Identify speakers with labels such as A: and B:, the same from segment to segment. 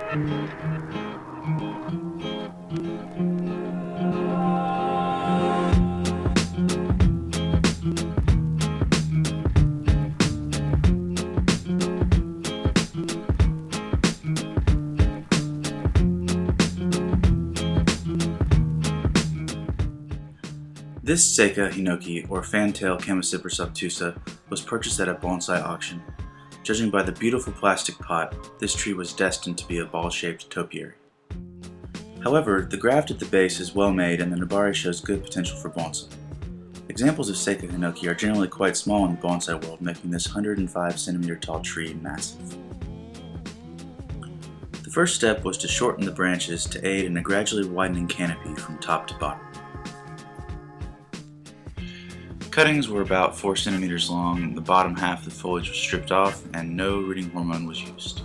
A: This Sekka Hinoki, or fantail Chamaecyparis obtusa, was purchased at a bonsai auction. Judging by the beautiful plastic pot, this tree was destined to be a ball-shaped topiary. However, the graft at the base is well made and the nabari shows good potential for bonsai. Examples of Sekka Hinoki are generally quite small in the bonsai world, making this 105 cm tall tree massive. The first step was to shorten the branches to aid in a gradually widening canopy from top to bottom. Cuttings were about 4 cm long, and the bottom half of the foliage was stripped off and no rooting hormone was used.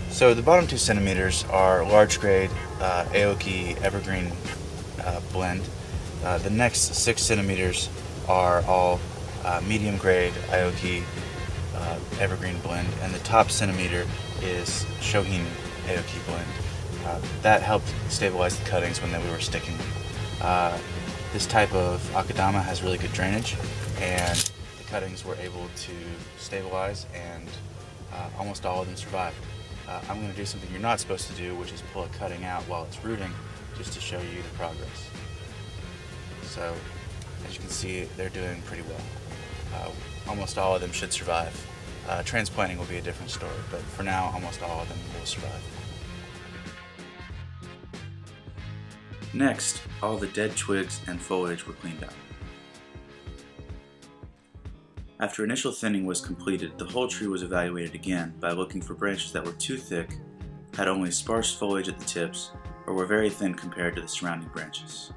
A: So the bottom 2 centimeters are large grade Aoki evergreen blend. The next 6 centimeters are all medium grade Aoki evergreen blend, and the top centimeter is Shohin Aoki blend. That helped stabilize the cuttings when we were sticking them. This type of akadama has really good drainage, and the cuttings were able to stabilize, and almost all of them survived. I'm going to do something you're not supposed to do, which is pull a cutting out while it's rooting, just to show you the progress. So, as you can see, they're doing pretty well. Almost all of them should survive. Transplanting will be a different story, but for now, almost all of them will survive. Next, all the dead twigs and foliage were cleaned out. After initial thinning was completed, the whole tree was evaluated again by looking for branches that were too thick, had only sparse foliage at the tips, or were very thin compared to the surrounding branches.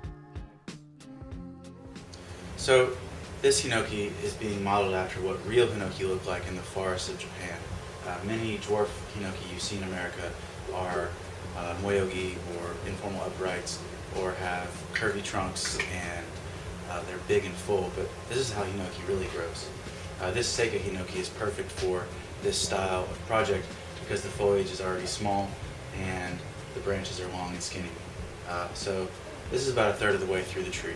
A: So, this Hinoki is being modeled after what real Hinoki look like in the forests of Japan. Many dwarf Hinoki you see in America are moyogi, or informal uprights, or have curvy trunks and they're big and full, but this is how Hinoki really grows. This Sekka Hinoki is perfect for this style of project because the foliage is already small and the branches are long and skinny. So this is about 1/3 of the way through the tree.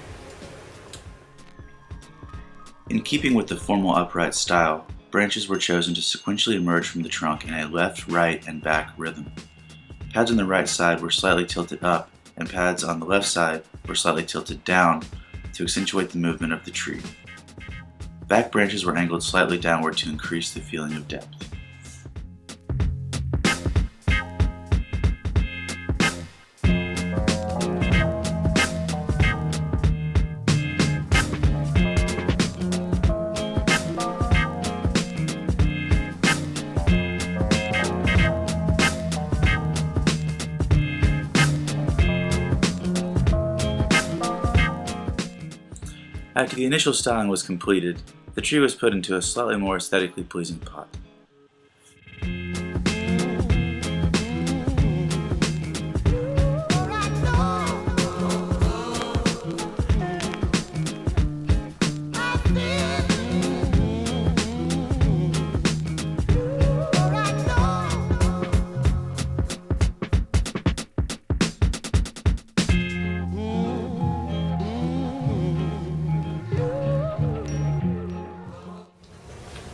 A: In keeping with the formal upright style, branches were chosen to sequentially emerge from the trunk in a left, right, and back rhythm. Pads on the right side were slightly tilted up, and pads on the left side were slightly tilted down to accentuate the movement of the tree. Back branches were angled slightly downward to increase the feeling of depth. After the initial styling was completed, the tree was put into a slightly more aesthetically pleasing pot.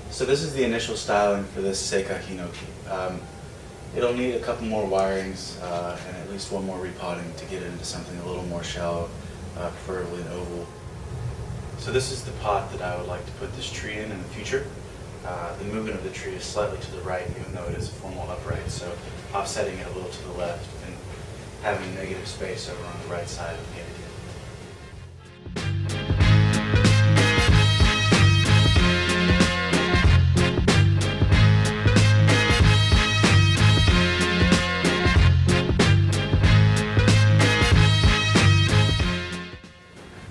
A: So this is the initial styling for this Sekka Hinoki. It'll need a couple more wirings and at least one more repotting to get it into something a little more shallow, preferably an oval. So this is the pot that I would like to put this tree in the future. The movement of the tree is slightly to the right, even though it is a formal upright, so offsetting it a little to the left and having negative space over on the right side of the idea.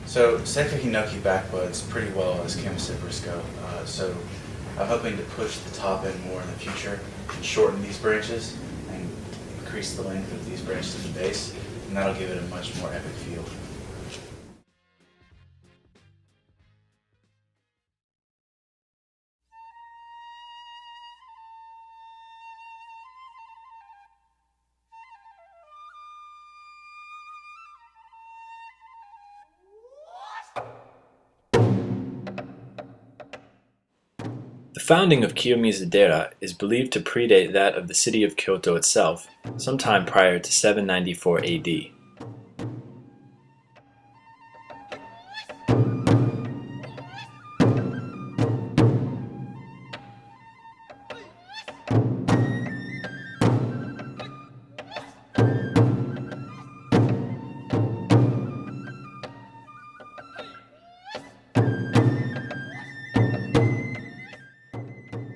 A: So Sekka Hinoki backbuds pretty well as Chamaecyparis go, so I'm hoping to push the top end more in the future and shorten these branches and increase the length of these branches at the base, and that'll give it a much more epic feel.
B: founding of Kiyomizu-dera is believed to predate that of the city of Kyoto itself, sometime prior to 794 AD.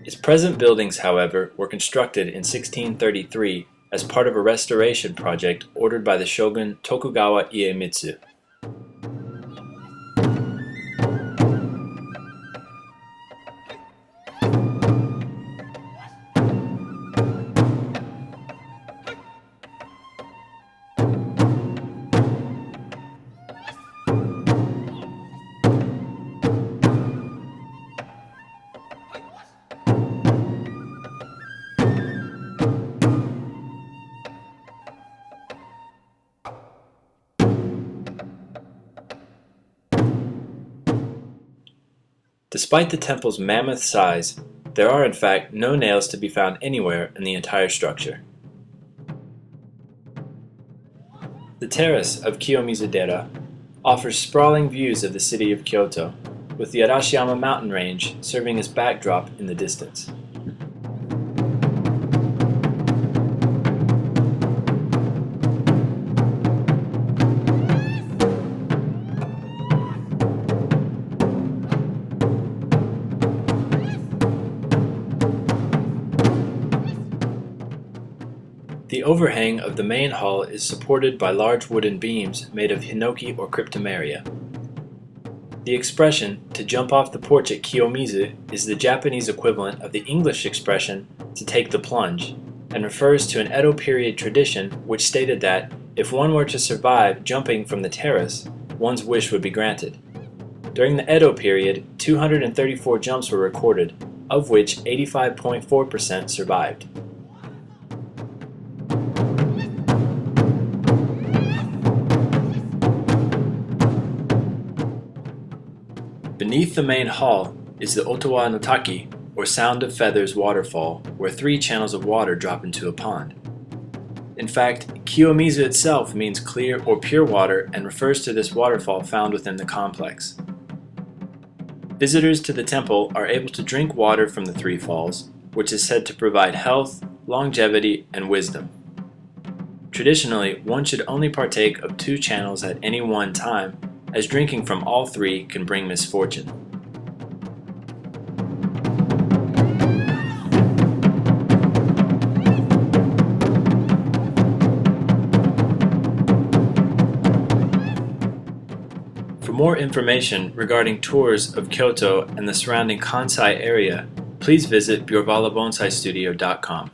B: Its present buildings, however, were constructed in 1633 as part of a restoration project ordered by the shogun Tokugawa Iemitsu. Despite the temple's mammoth size, there are in fact no nails to be found anywhere in the entire structure. The terrace of Kiyomizu-dera offers sprawling views of the city of Kyoto, with the Arashiyama mountain range serving as backdrop in the distance. The overhang of the main hall is supported by large wooden beams made of hinoki or cryptomeria. The expression, to jump off the porch at Kiyomizu, is the Japanese equivalent of the English expression, to take the plunge, and refers to an Edo period tradition which stated that, if one were to survive jumping from the terrace, one's wish would be granted. During the Edo period, 234 jumps were recorded, of which 85.4% survived. Beneath the main hall is the Otowa no Taki, or Sound of Feathers waterfall, where 3 channels of water drop into a pond. In fact, Kiyomizu itself means clear or pure water and refers to this waterfall found within the complex. Visitors to the temple are able to drink water from the 3 falls, which is said to provide health, longevity, and wisdom. Traditionally, one should only partake of 2 channels at any one time, as drinking from all 3 can bring misfortune. For more information regarding tours of Kyoto and the surrounding Kansai area, please visit BurvalaBonsaiStudio.com.